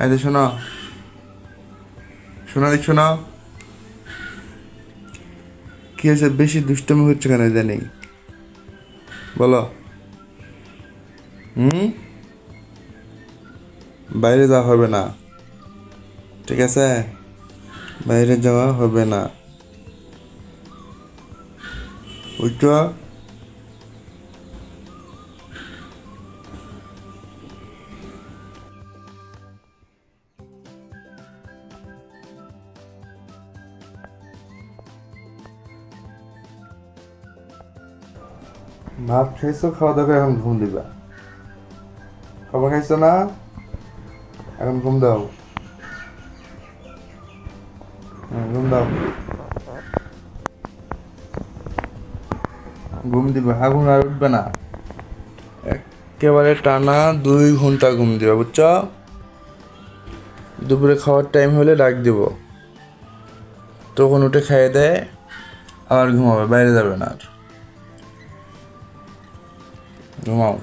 এই শোনো, শোনা দেখছো না? কি হয়েছে? বেশি দুষ্টমি হচ্ছে কেন জানি? বলো। হুম? বাইরে যাওয়া হবে না, ঠিক আছে? বাইরে যাওয়া হবে না, বুঝছো? ভাত খাইছো, খাওয়া দাওয়া করে এখন ঘুম দিবা। খাবার খাইছো না? এখন ঘুম দাও। ঘুম দাও। ঘুম দিবে, আগুন আর উঠবে না। একেবারে টানা 2 ঘন্টা ঘুম দিবে, বুঝছো? দুপুরে খাওয়ার টাইম হলে ডাক দিব, তখন উঠে খাইয়ে দেয় আর ঘুমাবে, বাইরে যাবে না আর। ঘুমাও।